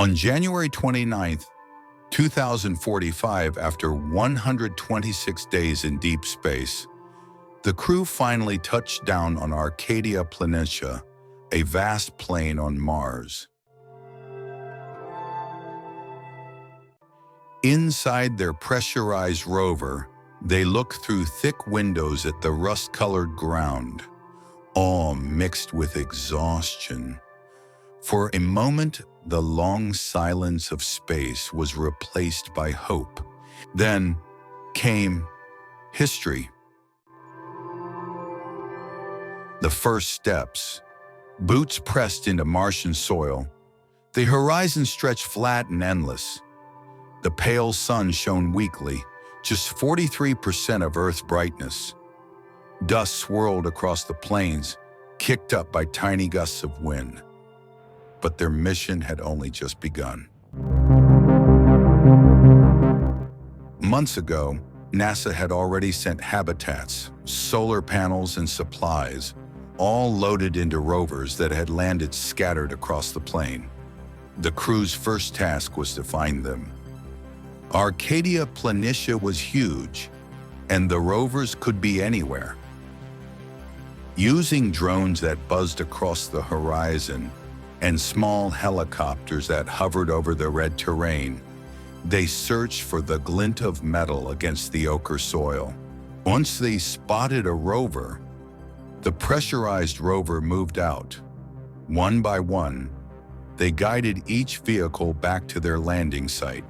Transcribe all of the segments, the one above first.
On January 29th, 2045, after 126 days in deep space, the crew finally touched down on Arcadia Planitia, a vast plain on Mars. Inside their pressurized rover, they looked through thick windows at the rust-colored ground, awe mixed with exhaustion. For a moment, the long silence of space was replaced by hope. Then came history. The first steps, boots pressed into Martian soil. The horizon stretched flat and endless. The pale sun shone weakly, just 43% of Earth's brightness. Dust swirled across the plains, kicked up by tiny gusts of wind. But their mission had only just begun. Months ago, NASA had already sent habitats, solar panels, and supplies, all loaded into rovers that had landed scattered across the plain. The crew's first task was to find them. Arcadia Planitia was huge, and the rovers could be anywhere. Using drones that buzzed across the horizon and small helicopters that hovered over the red terrain, they searched for the glint of metal against the ochre soil. Once they spotted a rover, the pressurized rover moved out. One by one, they guided each vehicle back to their landing site,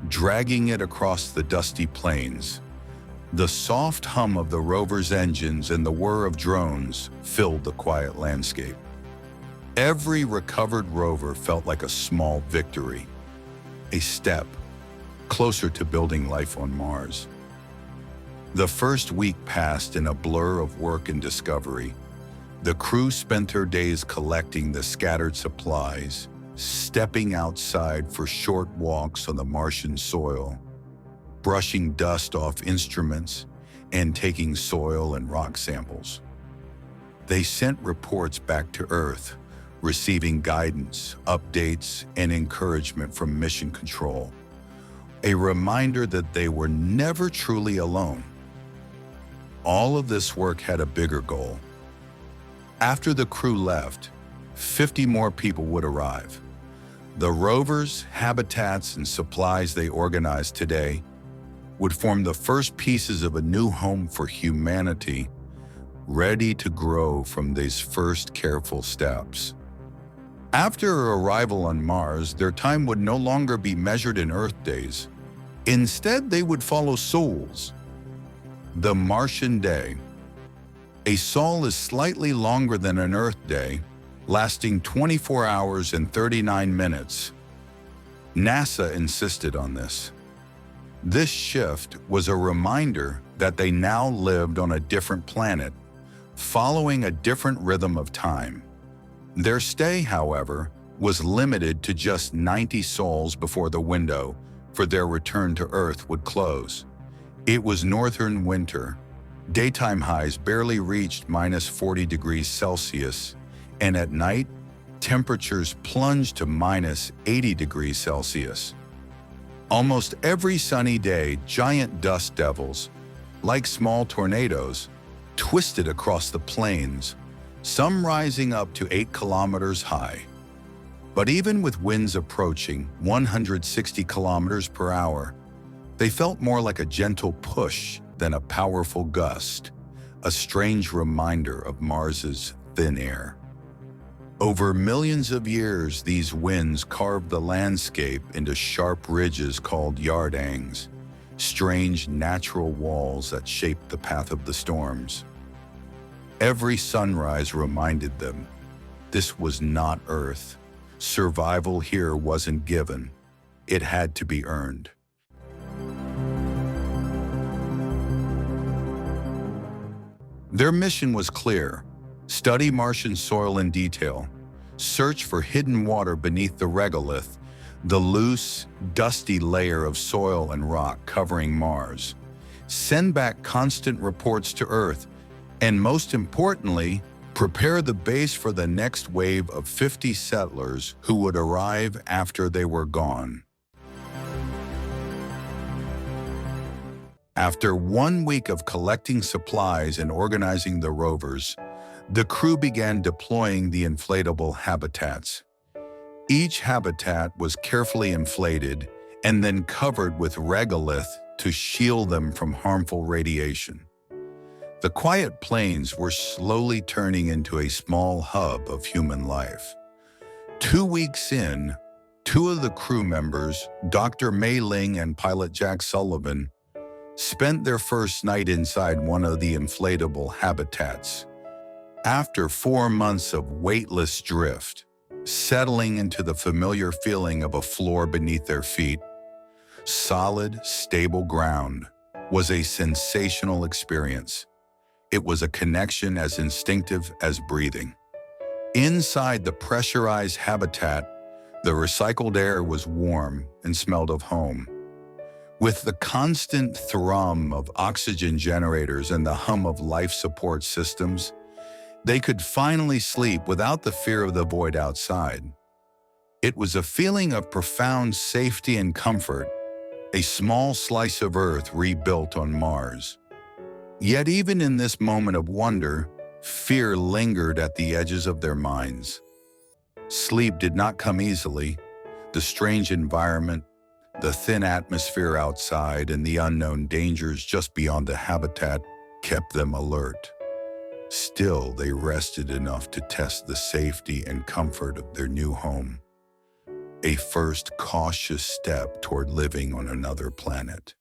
dragging it across the dusty plains. The soft hum of the rover's engines and the whir of drones filled the quiet landscape. Every recovered rover felt like a small victory, a step closer to building life on Mars. The first week passed in a blur of work and discovery. The crew spent their days collecting the scattered supplies, stepping outside for short walks on the Martian soil, brushing dust off instruments, and taking soil and rock samples. They sent reports back to Earth, receiving guidance, updates, and encouragement from Mission Control, a reminder that they were never truly alone. All of this work had a bigger goal. After the crew left, 50 more people would arrive. The rovers, habitats, and supplies they organized today would form the first pieces of a new home for humanity, ready to grow from these first careful steps. After arrival on Mars, their time would no longer be measured in Earth days. Instead, they would follow sols. The Martian day. A sol is slightly longer than an Earth day, lasting 24 hours and 39 minutes. NASA insisted on this. This shift was a reminder that they now lived on a different planet, following a different rhythm of time. Their stay, however, was limited to just 90 sols before the window for their return to Earth would close. It was northern winter. Daytime highs barely reached -40 degrees Celsius, and at night, temperatures plunged to -80 degrees Celsius. Almost every sunny day, giant dust devils, like small tornadoes, twisted across the plains, some rising up to 8 kilometers high. But even with winds approaching 160 kilometers per hour, they felt more like a gentle push than a powerful gust, a strange reminder of Mars's thin air. Over millions of years, these winds carved the landscape into sharp ridges called yardangs, strange natural walls that shaped the path of the storms. Every sunrise reminded them, this was not Earth. Survival here wasn't given. It had to be earned. Their mission was clear: study Martian soil in detail, search for hidden water beneath the regolith, the loose, dusty layer of soil and rock covering Mars, send back constant reports to Earth, and most importantly, prepare the base for the next wave of 50 settlers who would arrive after they were gone. After 1 week of collecting supplies and organizing the rovers, the crew began deploying the inflatable habitats. Each habitat was carefully inflated and then covered with regolith to shield them from harmful radiation. The quiet plains were slowly turning into a small hub of human life. 2 weeks in, 2 of the crew members, Dr. Mei Ling and pilot Jack Sullivan, spent their first night inside one of the inflatable habitats. After 4 months of weightless drift, settling into the familiar feeling of a floor beneath their feet, solid, stable ground was a sensational experience. It was a connection as instinctive as breathing. Inside the pressurized habitat, the recycled air was warm and smelled of home. With the constant thrum of oxygen generators and the hum of life support systems, they could finally sleep without the fear of the void outside. It was a feeling of profound safety and comfort, a small slice of Earth rebuilt on Mars. Yet even in this moment of wonder, fear lingered at the edges of their minds. Sleep did not come easily. The strange environment, the thin atmosphere outside, and the unknown dangers just beyond the habitat kept them alert. Still, they rested enough to test the safety and comfort of their new home, a first cautious step toward living on another planet.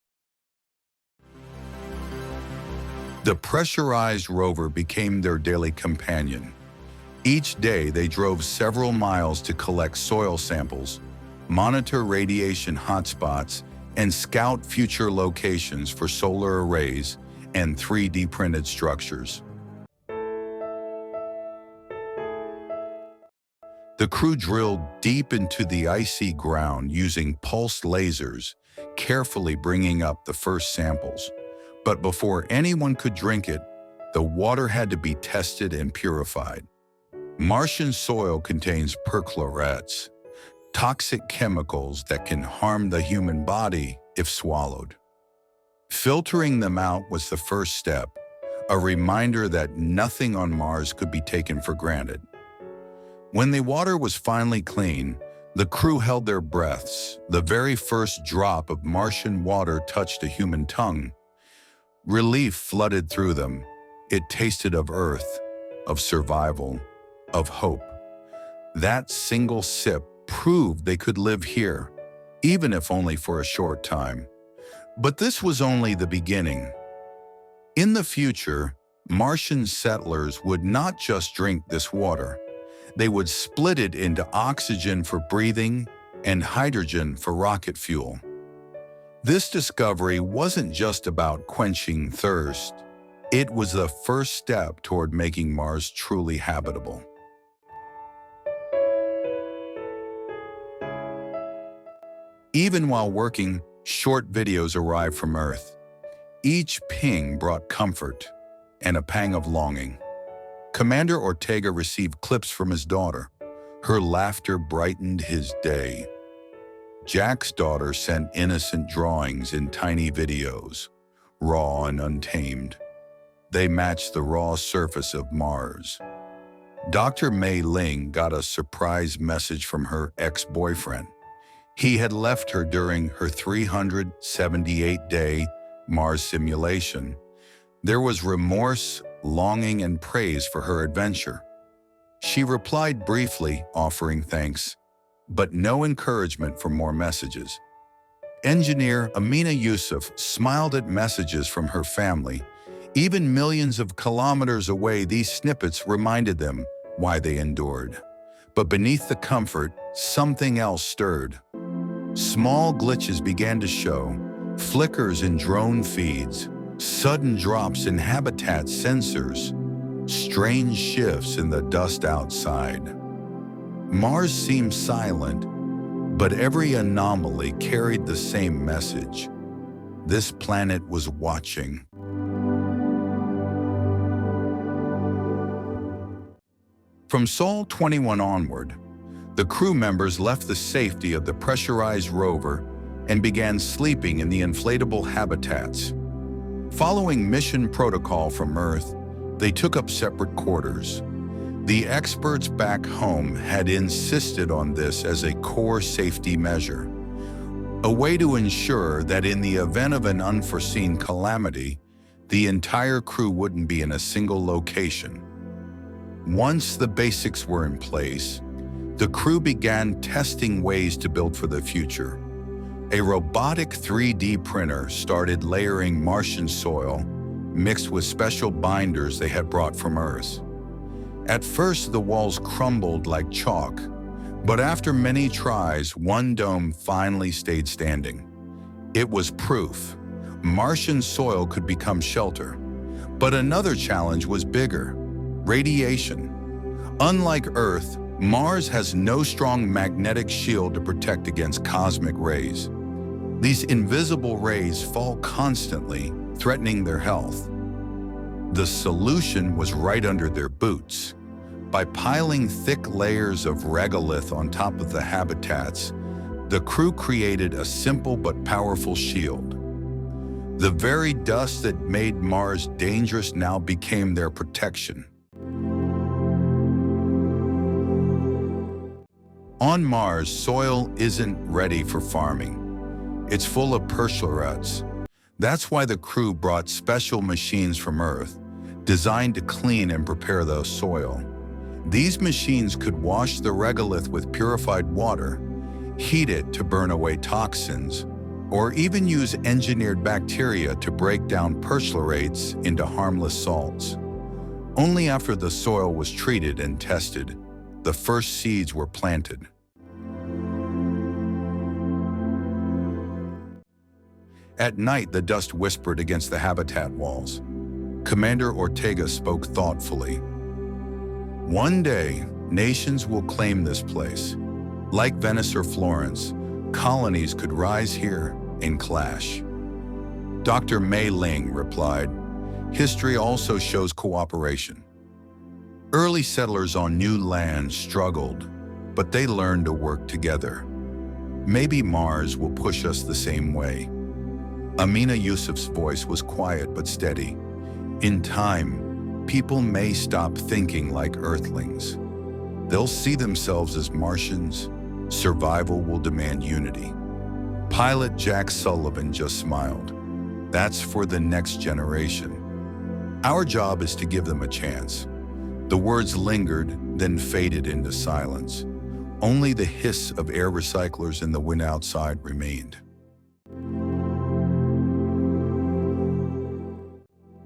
The pressurized rover became their daily companion. Each day, they drove several miles to collect soil samples, monitor radiation hotspots, and scout future locations for solar arrays and 3D printed structures. The crew drilled deep into the icy ground using pulsed lasers, carefully bringing up the first samples. But before anyone could drink it, the water had to be tested and purified. Martian soil contains perchlorates, toxic chemicals that can harm the human body if swallowed. Filtering them out was the first step, a reminder that nothing on Mars could be taken for granted. When the water was finally clean, the crew held their breaths. The very first drop of Martian water touched a human tongue. Relief flooded through them. It tasted of Earth, of survival, of hope. That single sip proved they could live here, even if only for a short time. But this was only the beginning. In the future, Martian settlers would not just drink this water. They would split it into oxygen for breathing and hydrogen for rocket fuel. This discovery wasn't just about quenching thirst. It was the first step toward making Mars truly habitable. Even while working, short videos arrived from Earth. Each ping brought comfort and a pang of longing. Commander Ortega received clips from his daughter. Her laughter brightened his day. Jack's daughter sent innocent drawings in tiny videos, raw and untamed. They matched the raw surface of Mars. Dr. Mei Ling got a surprise message from her ex-boyfriend. He had left her during her 378-day Mars simulation. There was remorse, longing, and praise for her adventure. She replied briefly, offering thanks, but no encouragement for more messages. Engineer Amina Yusuf smiled at messages from her family. Even millions of kilometers away, these snippets reminded them why they endured. But beneath the comfort, something else stirred. Small glitches began to show, flickers in drone feeds, sudden drops in habitat sensors, strange shifts in the dust outside. Mars seemed silent, but every anomaly carried the same message. This planet was watching. From Sol 21 onward, the crew members left the safety of the pressurized rover and began sleeping in the inflatable habitats. Following mission protocol from Earth, they took up separate quarters. The experts back home had insisted on this as a core safety measure, a way to ensure that in the event of an unforeseen calamity, the entire crew wouldn't be in a single location. Once the basics were in place, the crew began testing ways to build for the future. A robotic 3D printer started layering Martian soil, mixed with special binders they had brought from Earth. At first, the walls crumbled like chalk, but after many tries, one dome finally stayed standing. It was proof Martian soil could become shelter. But another challenge was bigger: radiation. Unlike Earth, Mars has no strong magnetic shield to protect against cosmic rays. These invisible rays fall constantly, threatening their health. The solution was right under their boots. By piling thick layers of regolith on top of the habitats, the crew created a simple but powerful shield. The very dust that made Mars dangerous now became their protection. On Mars, soil isn't ready for farming. It's full of perchlorates. That's why the crew brought special machines from Earth, designed to clean and prepare the soil. These machines could wash the regolith with purified water, heat it to burn away toxins, or even use engineered bacteria to break down perchlorates into harmless salts. Only after the soil was treated and tested, the first seeds were planted. At night, the dust whispered against the habitat walls. Commander Ortega spoke thoughtfully. One day, nations will claim this place. Like Venice or Florence, colonies could rise here and clash. Dr. Mei Ling replied, "History also shows cooperation. Early settlers on new land struggled, but they learned to work together. Maybe Mars will push us the same way." Amina Yusuf's voice was quiet but steady. In time, people may stop thinking like Earthlings. They'll see themselves as Martians. Survival will demand unity. Pilot Jack Sullivan just smiled. That's for the next generation. Our job is to give them a chance. The words lingered, then faded into silence. Only the hiss of air recyclers in the wind outside remained.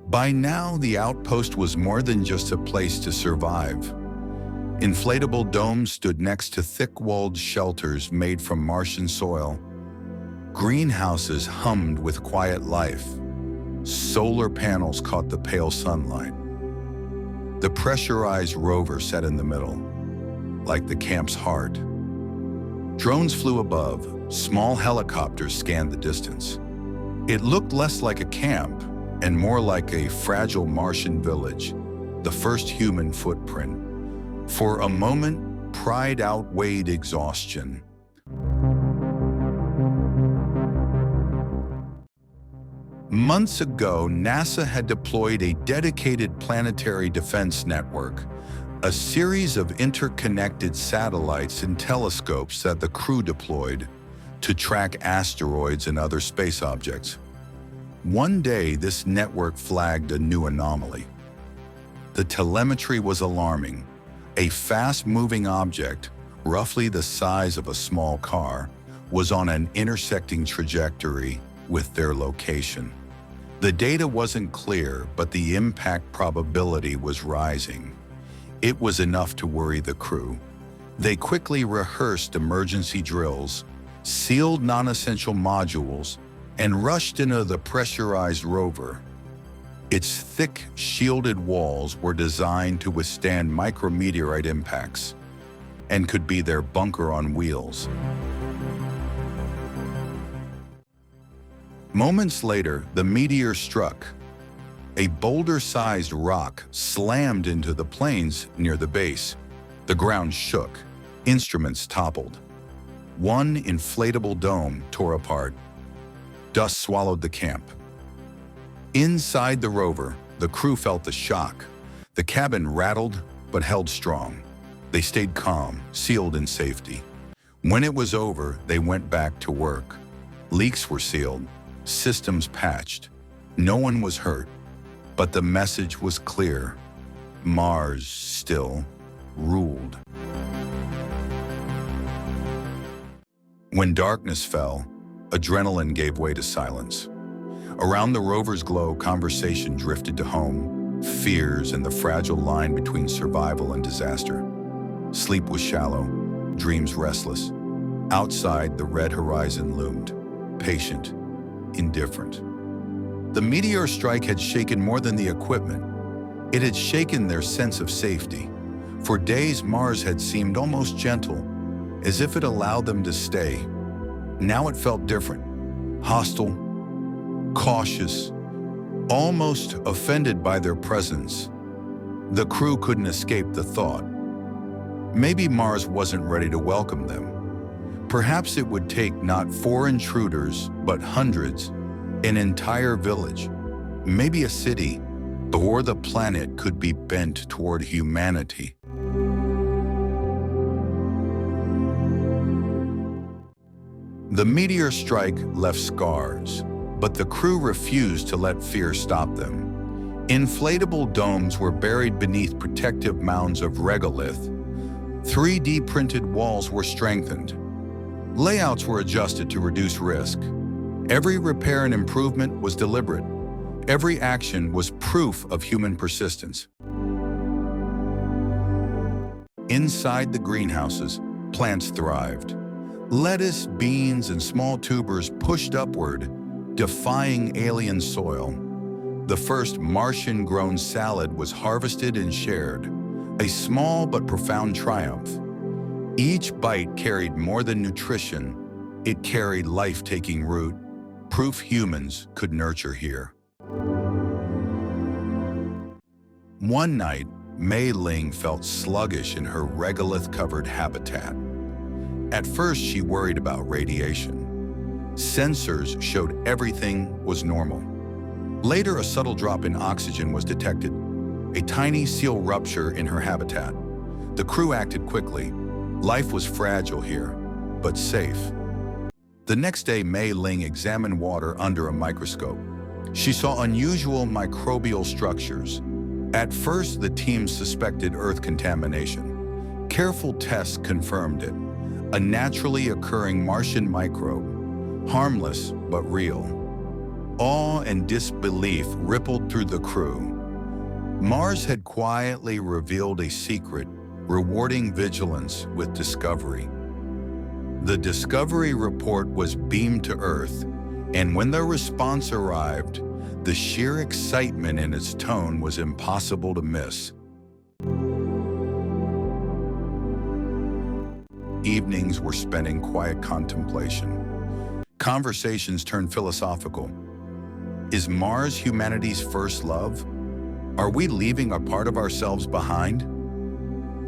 By now, the outpost was more than just a place to survive. Inflatable domes stood next to thick-walled shelters made from Martian soil. Greenhouses hummed with quiet life. Solar panels caught the pale sunlight. The pressurized rover sat in the middle, like the camp's heart. Drones flew above. Small helicopters scanned the distance. It looked less like a camp and more like a fragile Martian village, the first human footprint. For a moment, pride outweighed exhaustion. Months ago, NASA had deployed a dedicated planetary defense network, a series of interconnected satellites and telescopes that the crew deployed to track asteroids and other space objects. One day, this network flagged a new anomaly. The telemetry was alarming. A fast-moving object, roughly the size of a small car, was on an intersecting trajectory with their location. The data wasn't clear, but the impact probability was rising. It was enough to worry the crew. They quickly rehearsed emergency drills, sealed non-essential modules, and rushed into the pressurized rover. Its thick, shielded walls were designed to withstand micrometeorite impacts and could be their bunker on wheels. Moments later, the meteor struck. A boulder-sized rock slammed into the plains near the base, The ground shook, instruments toppled. One inflatable dome tore apart. Dust swallowed the camp. Inside the rover, the crew felt the shock. The cabin rattled but held strong. They stayed calm, sealed in safety. When it was over, they went back to work. Leaks were sealed, systems patched. No one was hurt, but the message was clear. Mars still ruled. When darkness fell, adrenaline gave way to silence. Around the rover's glow, conversation drifted to home, fears and the fragile line between survival and disaster. Sleep was shallow, dreams restless. Outside, the red horizon loomed, patient, indifferent. The meteor strike had shaken more than the equipment. It had shaken their sense of safety. For days, Mars had seemed almost gentle, as if it allowed them to stay. Now it felt different, hostile, cautious, almost offended by their presence. The crew couldn't escape the thought. Maybe Mars wasn't ready to welcome them. Perhaps it would take not 4 intruders, but hundreds, an entire village, maybe a city, or the planet could be bent toward humanity. The meteor strike left scars, but the crew refused to let fear stop them. Inflatable domes were buried beneath protective mounds of regolith. 3D printed walls were strengthened. Layouts were adjusted to reduce risk. Every repair and improvement was deliberate. Every action was proof of human persistence. Inside the greenhouses, plants thrived. Lettuce, beans, and small tubers pushed upward, defying alien soil. The first Martian-grown salad was harvested and shared, a small but profound triumph. Each bite carried more than nutrition. It carried life-taking root, proof humans could nurture here. One night, Mei Ling felt sluggish in her regolith-covered habitat. At first, she worried about radiation. Sensors showed everything was normal. Later, a subtle drop in oxygen was detected, a tiny seal rupture in her habitat. The crew acted quickly. Life was fragile here, but safe. The next day, Mei Ling examined water under a microscope. She saw unusual microbial structures. At first, the team suspected Earth contamination. Careful tests confirmed it. A naturally occurring Martian microbe, harmless but real. Awe and disbelief rippled through the crew. Mars had quietly revealed a secret, rewarding vigilance with discovery. The discovery report was beamed to Earth, and when the response arrived, the sheer excitement in its tone was impossible to miss. Evenings were spent in quiet contemplation. Conversations turned philosophical. Is Mars humanity's first love? Are we leaving a part of ourselves behind?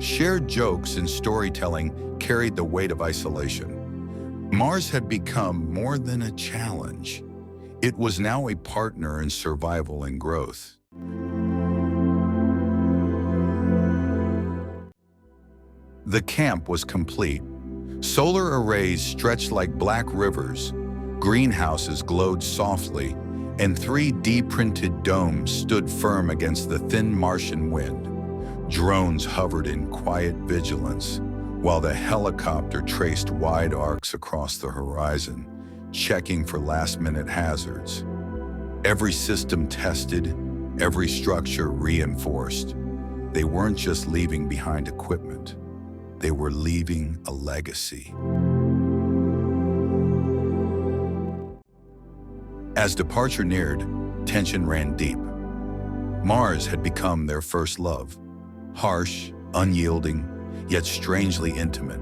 Shared jokes and storytelling carried the weight of isolation. Mars had become more than a challenge. It was now a partner in survival and growth. The camp was complete. Solar arrays stretched like black rivers, greenhouses glowed softly, and 3D-printed domes stood firm against the thin Martian wind. Drones hovered in quiet vigilance, while the helicopter traced wide arcs across the horizon, checking for last-minute hazards. Every system tested, every structure reinforced. They weren't just leaving behind equipment. They were leaving a legacy. As departure neared, tension ran deep. Mars had become their first love. Harsh, unyielding, yet strangely intimate.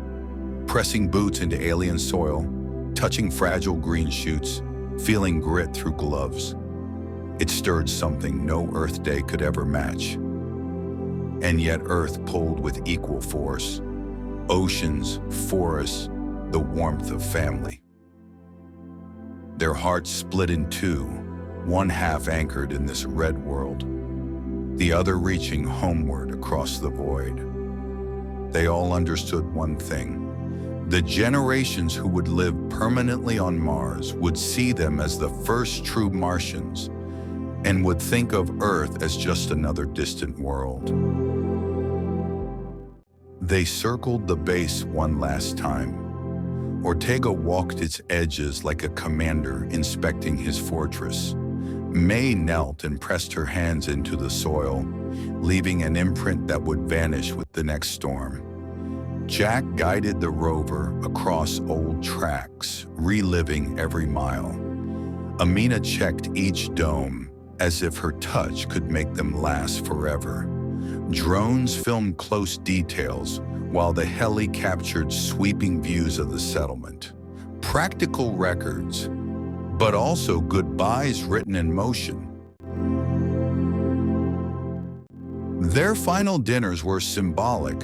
Pressing boots into alien soil, touching fragile green shoots, feeling grit through gloves. It stirred something no Earth day could ever match. and yet Earth pulled with equal force. Oceans, forests, the warmth of family. Their hearts split in two, one half anchored in this red world, the other reaching homeward across the void. They all understood one thing. The generations who would live permanently on Mars would see them as the first true Martians and would think of Earth as just another distant world. They circled the base one last time. Ortega walked its edges like a commander inspecting his fortress. May knelt and pressed her hands into the soil, leaving an imprint that would vanish with the next storm. Jack guided the rover across old tracks, reliving every mile. Amina checked each dome as if her touch could make them last forever. Drones filmed close details, while the heli captured sweeping views of the settlement. Practical records, but also goodbyes written in motion. Their final dinners were symbolic.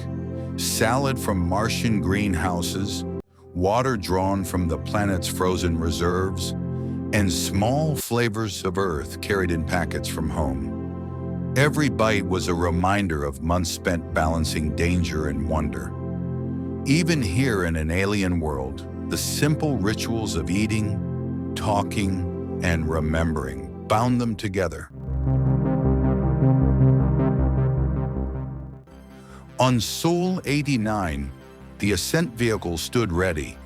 Salad from Martian greenhouses, water drawn from the planet's frozen reserves, and small flavors of Earth carried in packets from home. Every bite was a reminder of months spent balancing danger and wonder. Even here in an alien world, the simple rituals of eating, talking, and remembering bound them together. On Sol 89, the Ascent vehicle stood ready.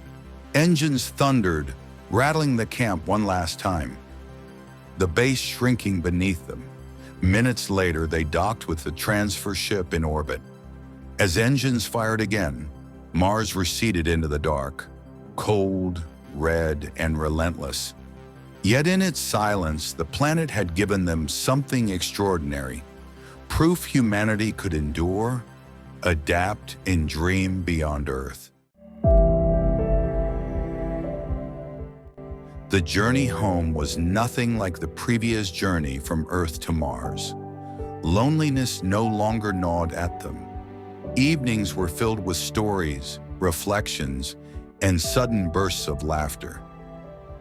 Engines thundered, rattling the camp one last time, the base shrinking beneath them. Minutes later, they docked with the transfer ship in orbit. As engines fired again, Mars receded into the dark, cold, red, and relentless. Yet in its silence, the planet had given them something extraordinary. Proof humanity could endure, adapt, and dream beyond Earth. The journey home was nothing like the previous journey from Earth to Mars. Loneliness no longer gnawed at them. Evenings were filled with stories, reflections, and sudden bursts of laughter.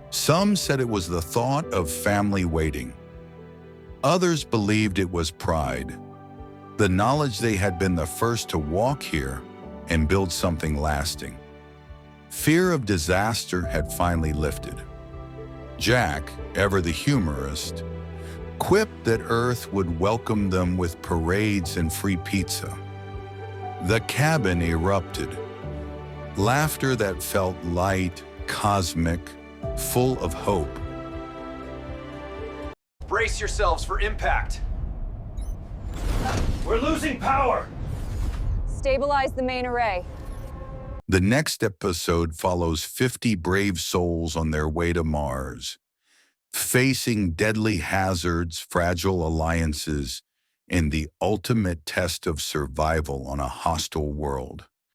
Some said it was the thought of family waiting. Others believed it was pride, the knowledge they had been the first to walk here and build something lasting. Fear of disaster had finally lifted. Jack, ever the humorist, quipped that Earth would welcome them with parades and free pizza. The cabin erupted. Laughter that felt light, cosmic, full of hope. Brace yourselves for impact. We're losing power! Stabilize the main array. The next episode follows 50 brave souls on their way to Mars, facing deadly hazards, fragile alliances, and the ultimate test of survival on a hostile world.